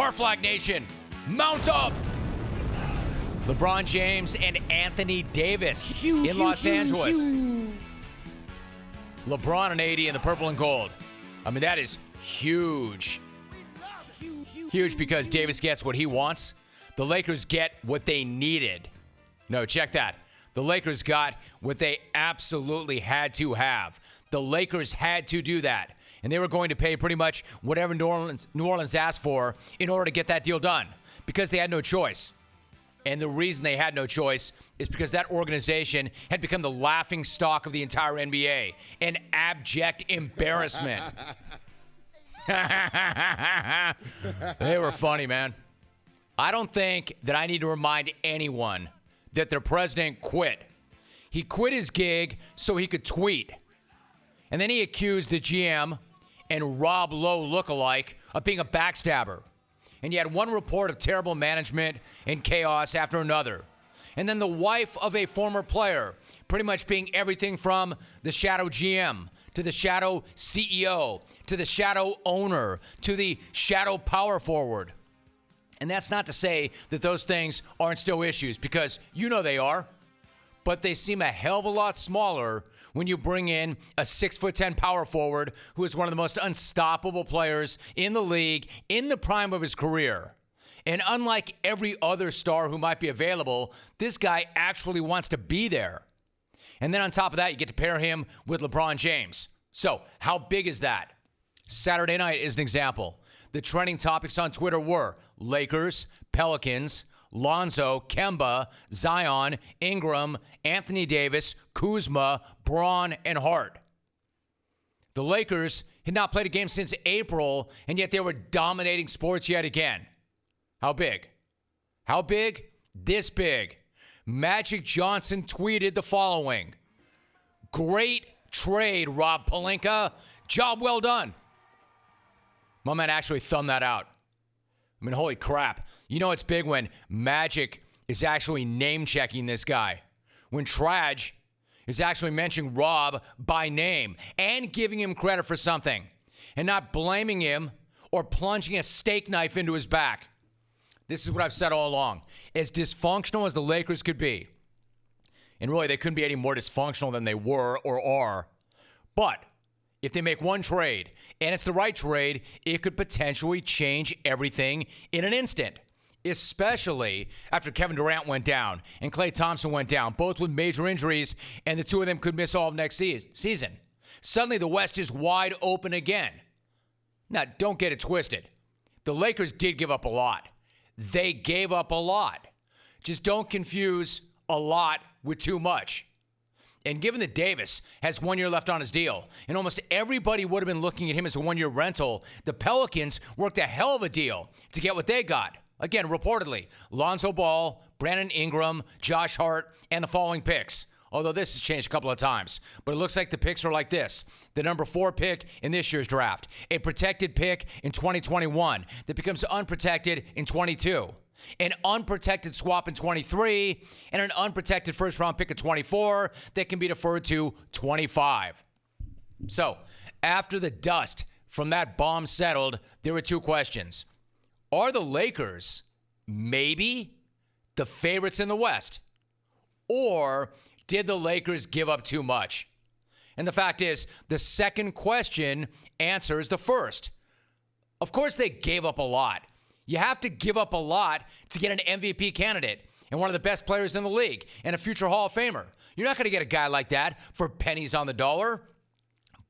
Parflag Nation, mount up! LeBron James and Anthony Davis in Los Angeles. LeBron and AD in the purple and gold. I mean, that is huge. Huge because Davis gets what he wants. The Lakers get what they needed. No, check that. The Lakers got what they absolutely had to have. The Lakers had to do that. And they were going to pay pretty much whatever New Orleans asked for in order to get that deal done because they had no choice. And the reason they had no choice is because that organization had become the laughing stock of the entire NBA. An abject embarrassment. They were funny, man. I don't think that I need to remind anyone that their president quit. He quit his gig so he could tweet. And then he accused the GM and Rob Lowe lookalike of being a backstabber. And you had one report of terrible management and chaos after another. And then the wife of a former player pretty much being everything from the shadow GM to the shadow CEO to the shadow owner to the shadow power forward. And that's not to say that those things aren't still issues, because you know they are. But they seem a hell of a lot smaller when you bring in a 6'10" power forward who is one of the most unstoppable players in the league in the prime of his career. And unlike every other star who might be available, this guy actually wants to be there. And then on top of that, you get to pair him with LeBron James. So how big is that? Saturday night is an example. The trending topics on Twitter were Lakers, Pelicans, Lonzo, Kemba, Zion, Ingram, Anthony Davis, Kuzma, Braun, and Hart. The Lakers had not played a game since April, and yet they were dominating sports yet again. How big? How big? This big. Magic Johnson tweeted the following: "Great trade, Rob Pelinka. Job well done." My man actually thumbed that out. I mean, holy crap. You know it's big when Magic is actually name-checking this guy. When Traj is actually mentioning Rob by name and giving him credit for something and not blaming him or plunging a steak knife into his back. This is what I've said all along. As dysfunctional as the Lakers could be, and really they couldn't be any more dysfunctional than they were or are, but if they make one trade, and it's the right trade, it could potentially change everything in an instant, especially after Kevin Durant went down and Klay Thompson went down, both with major injuries, and the two of them could miss all of next season. Suddenly, the West is wide open again. Now, don't get it twisted. The Lakers did give up a lot. They gave up a lot. Just don't confuse a lot with too much. And given that Davis has 1 year left on his deal, and almost everybody would have been looking at him as a one-year rental, the Pelicans worked a hell of a deal to get what they got. Again, reportedly, Lonzo Ball, Brandon Ingram, Josh Hart, and the following picks. Although this has changed a couple of times. But it looks like the picks are like this. The number 4 pick in this year's draft, a protected pick in 2021 that becomes unprotected in 22. An unprotected swap in 23, and an unprotected first-round pick in 24 that can be deferred to 25. So, after the dust from that bomb settled, there were two questions. Are the Lakers maybe the favorites in the West? Or did the Lakers give up too much? And the fact is, the second question answers the first. Of course they gave up a lot. You have to give up a lot to get an MVP candidate and one of the best players in the league and a future Hall of Famer. You're not going to get a guy like that for pennies on the dollar.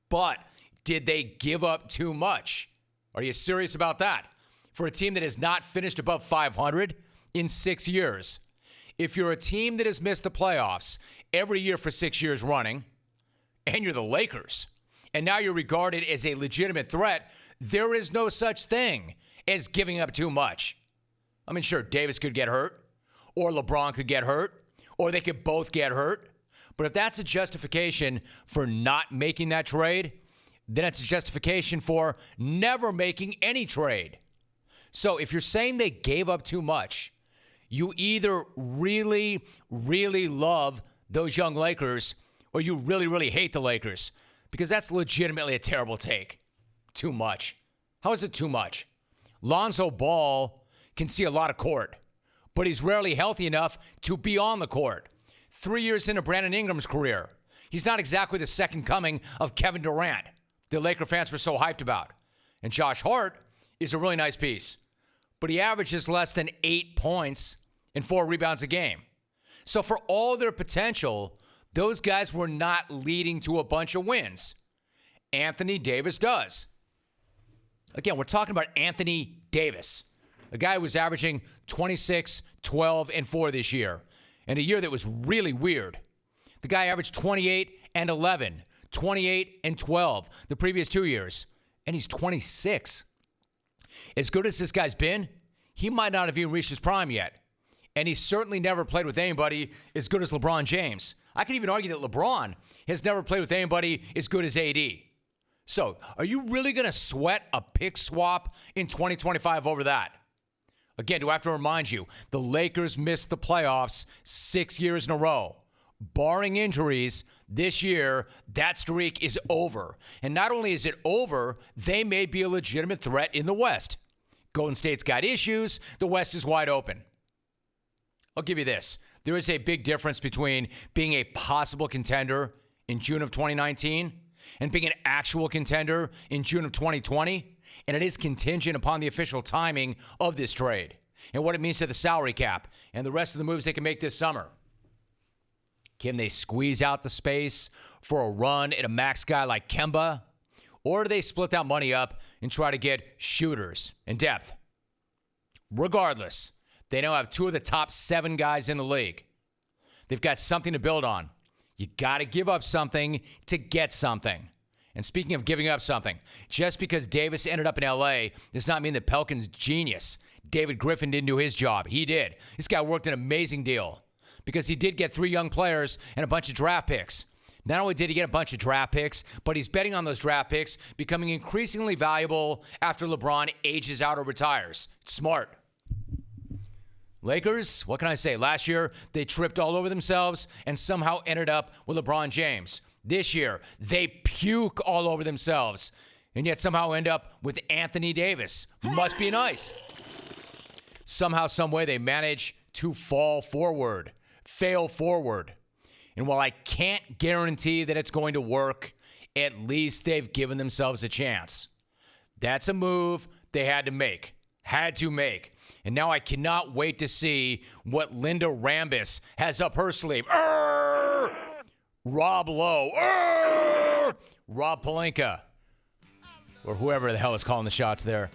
But did they give up too much? Are you serious about that? For a team that has not finished above 500 in 6 years. If you're a team that has missed the playoffs every year for 6 years running, and you're the Lakers, and now you're regarded as a legitimate threat, there is no such thing as giving up too much. I mean, sure, Davis could get hurt, or LeBron could get hurt, or they could both get hurt. But if that's a justification for not making that trade, then it's a justification for never making any trade. So if you're saying they gave up too much, you either really, really love those young Lakers, or you really, really hate the Lakers, because that's legitimately a terrible take. Too much. How is it too much? Lonzo Ball can see a lot of court, but he's rarely healthy enough to be on the court. 3 years into Brandon Ingram's career, he's not exactly the second coming of Kevin Durant, the Laker fans were so hyped about. And Josh Hart is a really nice piece, but he averages less than 8 points and 4 rebounds a game. So for all their potential, those guys were not leading to a bunch of wins. Anthony Davis does. Again, we're talking about Anthony Davis, a guy who was averaging 26, 12, and 4 this year, in a year that was really weird. The guy averaged 28 and 11, 28 and 12 the previous 2 years, and he's 26. As good as this guy's been, he might not have even reached his prime yet. And he's certainly never played with anybody as good as LeBron James. I could even argue that LeBron has never played with anybody as good as AD. So, are you really going to sweat a pick swap in 2025 over that? Again, do I have to remind you, the Lakers missed the playoffs 6 years in a row. Barring injuries, this year, that streak is over. And not only is it over, they may be a legitimate threat in the West. Golden State's got issues. The West is wide open. I'll give you this. There is a big difference between being a possible contender in June of 2019 and being an actual contender in June of 2020. And it is contingent upon the official timing of this trade and what it means to the salary cap and the rest of the moves they can make this summer. Can they squeeze out the space for a run at a max guy like Kemba? Or do they split that money up and try to get shooters and depth? Regardless, they now have 2 of the top 7 guys in the league. They've got something to build on. You got to give up something to get something. And speaking of giving up something, just because Davis ended up in L.A. does not mean that Pelicans' genius, David Griffin, didn't do his job. He did. This guy worked an amazing deal because he did get 3 young players and a bunch of draft picks. Not only did he get a bunch of draft picks, but he's betting on those draft picks becoming increasingly valuable after LeBron ages out or retires. It's smart. Lakers, what can I say? Last year, they tripped all over themselves and somehow ended up with LeBron James. This year, they puke all over themselves and yet somehow end up with Anthony Davis. Must be nice. Somehow, some way, they manage to fail forward. And while I can't guarantee that it's going to work, at least they've given themselves a chance. That's a move they had to make. And now I cannot wait to see what Linda Rambis has up her sleeve. Rob Lowe. Rob Pelinka. Or whoever the hell is calling the shots there.